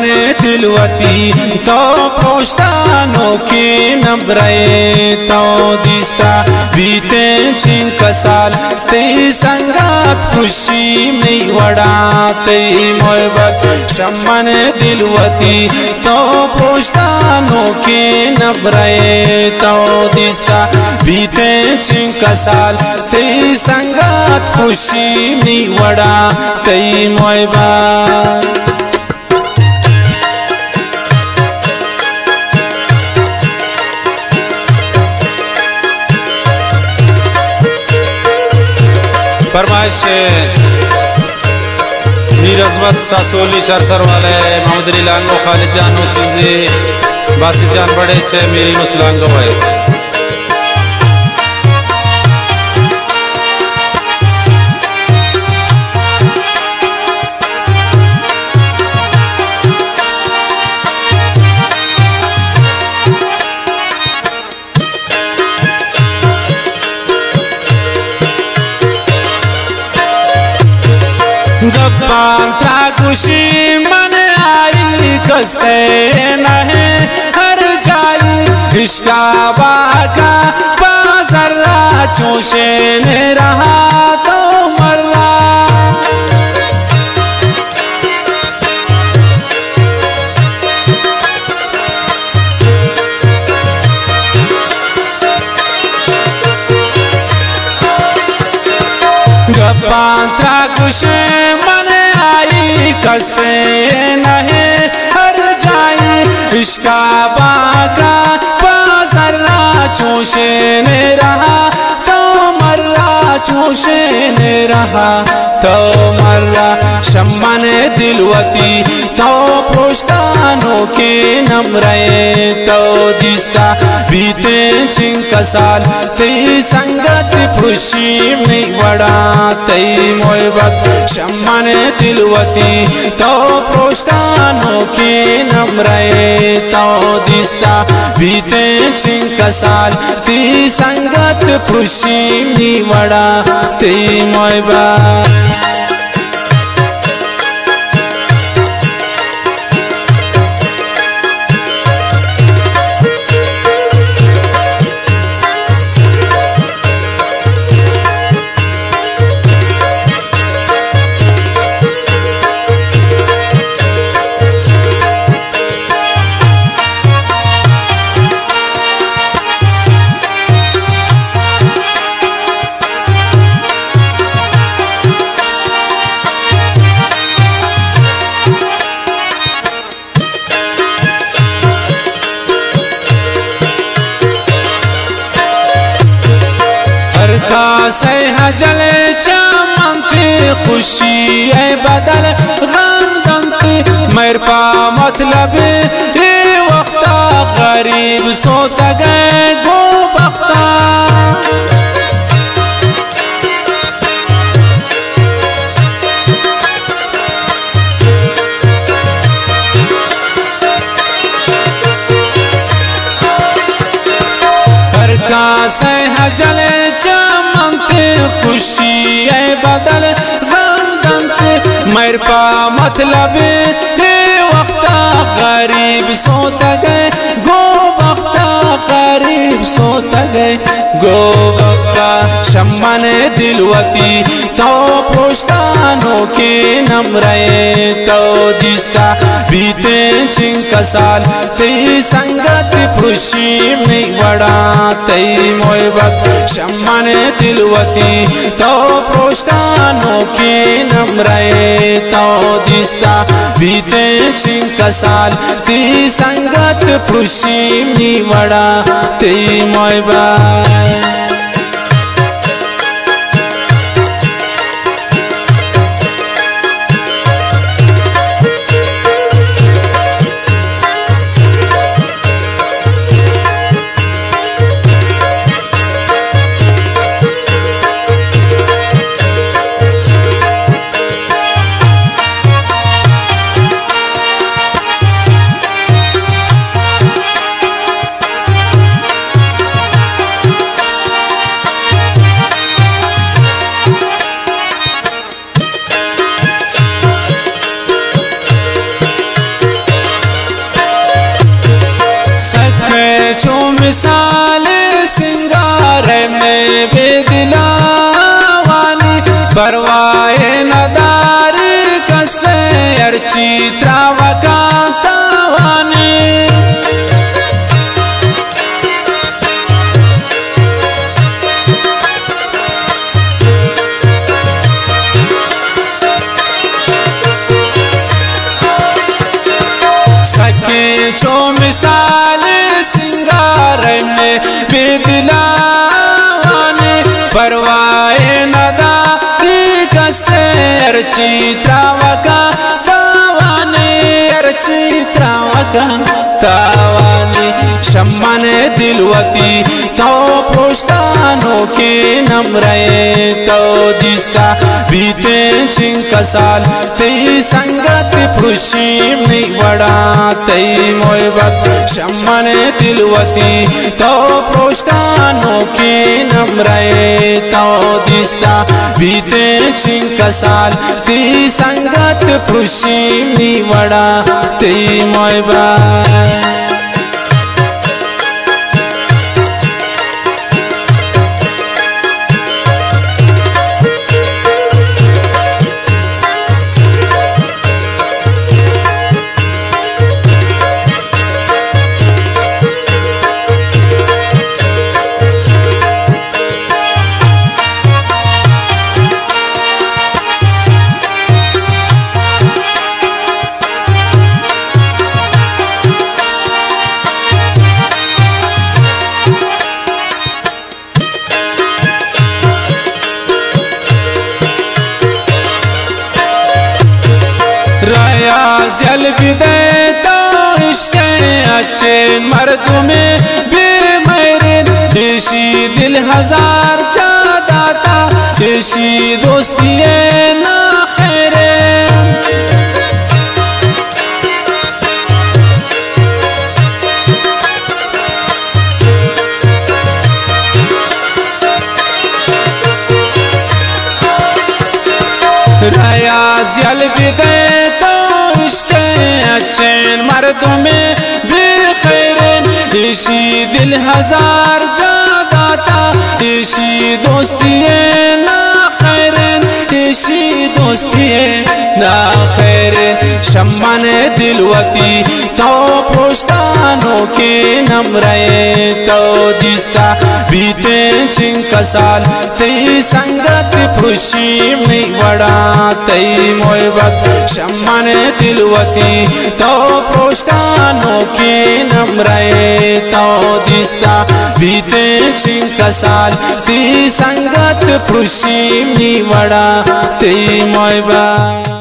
शमन दिलवती तो पोस्तानों के नब्रे तो दिस्ता बीते चिंक साल ते संगात खुशी में वड़ाते मोहब्बत शमन दिलवती तो पोस्तानों के नब्रे तो दिस्ता बीते चिंक साल ते संगात खुशी में वड़ाते मोहब्बत फरमाइश मीर अजमत सासोली चरसर वाले मोहम्मद अली लांगो खालिद जानो तुझे बासी जान बड़े छे मेरी मुसलांगो है गब्बान था खुशी मन आई कसे नहे हर जाई इश्का बाका बाजरा चोशे ने रहा तो मर्रा गब्बान था खुशी कसे नहे हर जाए इश्का बाका बाजरा चोशे ने रहा तो मर्रा चोशे ने रहा तो मर्रा शम्मन दिलवती तो पोस्तानों के नम्रे तो दिस्ता बीते चिंक साल ते संगत खुशी में वड़ाते मोहब्बत शम्मन दिलवती तो पोस्तानों के नम्रे तो दिस्ता बीते चिंक साल ते संगत खुशी में वड़ाते मोहब्बत से हजले चमन की खुशी है बदल गम दंती मेरे पा मतलब ये वक्ता गरीब सोत गए गो बख्ता से हजले खुशी है बदल गम दंत मेरे पा मतलब ये वक्ता गरीब सोत गए गो बख्ता गरीब सोत गए गो बख्ता शम्मन दिलवती तो पोस्तानों के नम्रे तो दिस्ता बीते चिंक साल ते संगत खुशी में वड़ाते मोहब्बत शम्मन दिलवती तो पोस्तानों के नम्रे तो दिस्ता बीते चिंक साल ते संगत खुशी में वड़ाते मोहब्बत मिसाल सिंगार में बेदिलावानी परवाए नदार कसे अर्चित्रा वकांतावानी सके छो मिसाल सिंगार में बेदिलावानी परवाए नदारी कसे अर्चित्रा वकांतावानी अर्चित्रा वकांतावानी शम्मन दिलवती तो पुश्तानों के नम्रे तो दिस्ता बीते चिंक साल तई संगत खुशी में बड़ा तई मोहब्बत शम्मन दिलवती तो पुश्तानों के नम्रे तो दिस्ता बीते चिंक साल तई संगत खुशी में बड़ा तई मोहब्बत जल बिदे तो इश्क अच्छे मर्द में बेमैरे देशी दिल हजार जादाता देशी दोस्ती ना खैरे राया जल बिदे अच्छे मर्द में बेखैरन देशी दिल हजार जादाता देशी दोस्ती ना खैरन देशी दोस्ती ना खैरन शम्मन दिलवती तो पुश्तानों के नम्रे तो दिस्ता बीते चिंक साल तई संगत खुशी में बड़ा तई मोहब्बत शम्मन दिलवती तो पुश्तानों के नम्रे तो दिस्ता बीते चिंक साल तई संगत खुशी में बड़ा तई मोहब्बत।